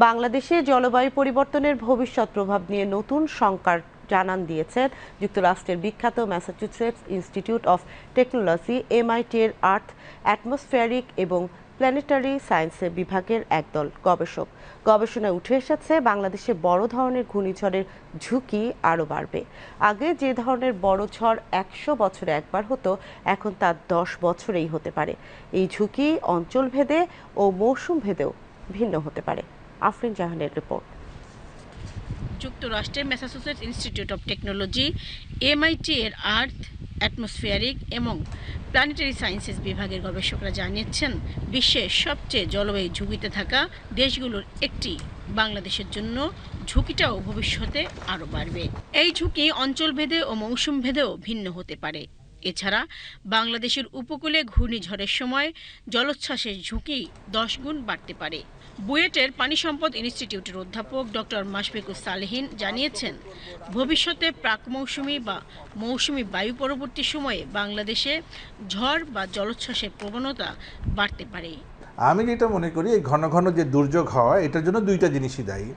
বাংলাদেশে জলবায়ু পরিবর্তনের ভবিষ্যৎ প্রভাব নিয়ে নতুন শঙ্কার জানান দিয়েছেন যুক্তরাষ্ট্রের বিখ্যাত ম্যাসাচুসেটস ইনস্টিটিউট অফ টেকনোলজি এমআইটি-এর আর্থ, অ্যাটমসফেয়ারিক এবং প্ল্যানেটারি সায়েন্সের বিভাগের একদল গবেষক। গবেষণায় উঠে এসেছে বাংলাদেশে বড় ধরনের ঘূর্ণিঝড়ের ঝুঁকি আরও বাড়বে। আগে যে ধরনের বড় ঝড় ১০০ বছরে একবার হতো, এখন তা ১০ বছরেই হতে পারে। এই ঝুঁকি অঞ্চলভেদে ও মৌসুম ভেদেও ভিন্ন হতে পারে। আফরিন জাহানের রিপোর্ট। যুক্তরাষ্ট্রের ম্যাসাচুসেটস ইনস্টিটিউট অফ টেকনোলজি এমআইটি-এর আর্থ, অ্যাটমসফিয়ারিক এবং প্ল্যানেটারি সায়েন্সেস বিভাগের গবেষকরা জানিয়েছেন, বিশ্বের সবচেয়ে জলবায়ু ঝুঁকিতে থাকা দেশগুলোর একটি বাংলাদেশের জন্য ঝুঁকিটাও ভবিষ্যতে আরও বাড়বে। এই ঝুঁকি অঞ্চলভেদে ও মৌসুম ভেদেও ভিন্ন হতে পারে। এছাড়া বাংলাদেশের উপকূলে ঘূর্ণিঝড়ের সময় জলোচ্ছ্বাসের ঝুঁকি 10 গুণ বাড়তে পারে। বুয়েটের পানি সম্পদ ইনস্টিটিউটের অধ্যাপক ডক্টর মাশফিকুস সালেহীন জানিয়েছেন, ভবিষ্যতে প্রাক মৌসুমি বা মৌসুমি বায়ু পরবর্তী সময়ে বাংলাদেশে ঝড় বা জলোচ্ছ্বাসের প্রবণতা বাড়তে পারে। আমি যেটা মনে করি, এই ঘন ঘন যে দুর্যোগ হওয়া, এটার জন্য দুইটা জিনিসই দায়ী।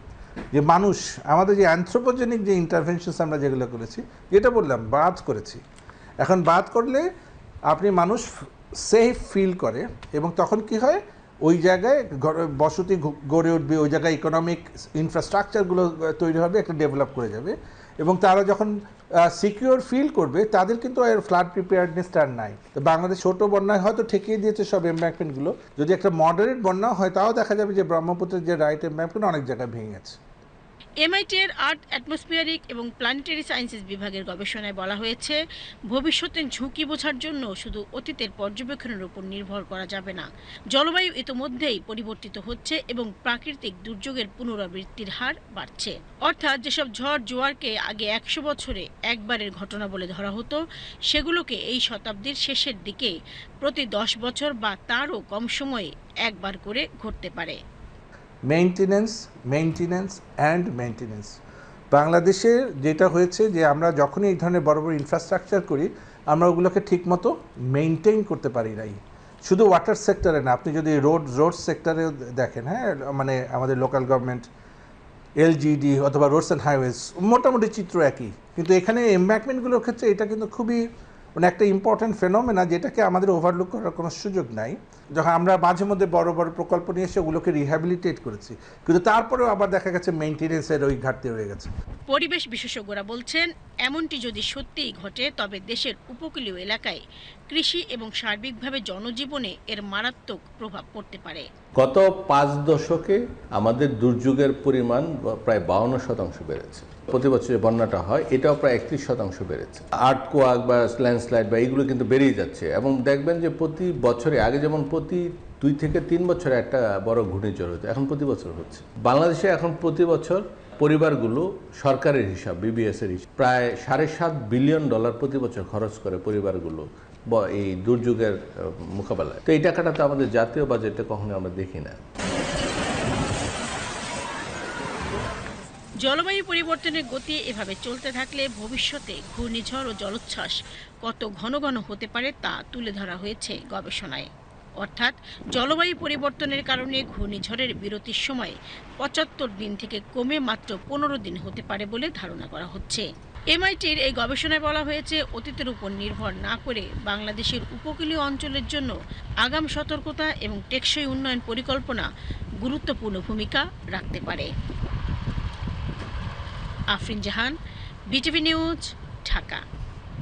যে মানুষ, আমাদের যে অ্যানথ্রোপোজেনিক যে ইন্টারভেনশনস আমরা যেগুলো করেছি, যেটা বললাম বাদ করেছি, এখন বাদ করলে আপনি মানুষ সেফ ফিল করে, এবং তখন কি হয়, ওই জায়গায় বসতি গড়ে উঠবে, ওই জায়গায় ইকোনমিক ইনফ্রাস্ট্রাকচারগুলো তৈরি হবে, একটা ডেভেলপ করে যাবে, এবং তারা যখন সিকিউর ফিল করবে, তাদের কিন্তু এর ফ্লাড প্রিপেয়ারনেসটা আর নাই। তো বাংলাদেশ ছোট বন্যায় হয়তো ঠেকিয়ে দিয়েছে সব এমব্যাঙ্কমেন্টগুলো, যদি একটা মডারেট বন্যা হয় তাও দেখা যাবে যে ব্রহ্মপুত্রের যে রাইট এমব্যাঙ্কমেন্ট অনেক জায়গায় ভেঙে গেছে। এমআইটি-এর আর্থ, অ্যাটমসফিয়ারিক এবং প্ল্যানেটারি সায়েন্সেস বিভাগের গবেষণায় বলা হয়েছে, ভবিষ্যতের ঝুঁকি বোঝার জন্য শুধু অতীতের পর্যবেক্ষণের উপর নির্ভর করা যাবে না। জলবায়ু ইতোমধ্যেই পরিবর্তিত হচ্ছে এবং প্রাকৃতিক দুর্যোগের পুনরাবৃত্তির হার বাড়ছে। অর্থাৎ যেসব ঝড় জোয়ারকে আগে ১০০ বছরে একবারের ঘটনা বলে ধরা হতো, সেগুলোকে এই শতাব্দীর শেষের দিকে প্রতি 10 বছর বা তারও কম সময়ে একবার করে ঘটতে পারে। মেইনটেনেন্স বাংলাদেশের যেটা হয়েছে যে আমরা যখনই এই ধরনের বড় বড় ইনফ্রাস্ট্রাকচার করি, আমরা ওগুলোকে ঠিকমতো মেইনটেইন করতে পারি নাই। শুধু ওয়াটার সেক্টরে না, আপনি যদি রোড সেক্টরে দেখেন, হ্যাঁ, মানে আমাদের লোকাল গভর্নমেন্ট, এলজিডি অথবা রোডস অ্যান্ড হাইওয়েজ, মোটামুটি চিত্র একই। কিন্তু এখানে এমব্যাঙ্কমেন্টগুলোর ক্ষেত্রে এটা কিন্তু খুবই মানে একটা ইম্পর্ট্যান্ট ফেনোমেনা, যেটাকে আমাদের ওভারলুক করার কোনো সুযোগ নাই। যখন আমরা মাঝে মধ্যে বড় বড় প্রকল্প নিয়ে এসে ওগুলোকে রিহ্যাবিলিটেট করেছি, কিন্তু তারপরেও আবার দেখা গেছে মেইনটেনেন্সের ওই ঘাটতি রয়ে গেছে। পরিবেশ বিশেষজ্ঞরা বলছেন, এমনটি যদি সত্যিই ঘটে, তবে দেশের উপকূলীয় এলাকায় কৃষি এবং সার্বিকভাবে জনজীবনে এর মারাত্মক প্রভাব পড়তে পারে। গত 5 দশকে আমাদের দুর্যোগের পরিমাণ প্রায় 52% বেড়েছে। প্রতি বছর যে বন্যাটা হয়, এটাও প্রায় 31% বেড়েছে। আর্থকোয়াক বা ল্যান্ডস্লাইড বা এইগুলো কিন্তু বেড়েই যাচ্ছে, এবং দেখবেন যে প্রতি বছরে, আগে যেমন প্রতি 2 থেকে 3 বছরে একটা বড় ঘূর্ণিঝড় হতো, এখন প্রতি বছর হচ্ছে। বাংলাদেশে এখন প্রতি বছর পরিবারগুলো, সরকারের হিসাব, বিবিএস-এর হিসাব, প্রায় $7.5 বিলিয়ন প্রতি বছর খরচ করে পরিবারগুলো এই দুর্যোগের মোকাবেলায়। তো এই টাকাটা তো আমাদের জাতীয় বাজেটে কখনো আমরা দেখি না। জলবায়ু পরিবর্তনের গতি এভাবে চলতে থাকলে ভবিষ্যতে ঘূর্ণিঝড় ও জলোচ্ছ্বাস কত ঘন ঘন হতে পারে তা তুলে ধরা হয়েছে গবেষণায়। অর্থাৎ জলবায়ু পরিবর্তনের কারণে ঘূর্ণিঝড়ের বিরতির সময় 75 দিন থেকে কমে মাত্র 15 দিন হতে পারে বলে ধারণা করা হচ্ছে। এমআইটির এই গবেষণায় বলা হয়েছে, অতীতের উপর নির্ভর না করে বাংলাদেশের উপকূলীয় অঞ্চলের জন্য আগাম সতর্কতা এবং টেকসই উন্নয়ন পরিকল্পনা গুরুত্বপূর্ণ ভূমিকা রাখতে পারে। আফরিন জাহান, বিটিভি নিউজ, ঢাকা।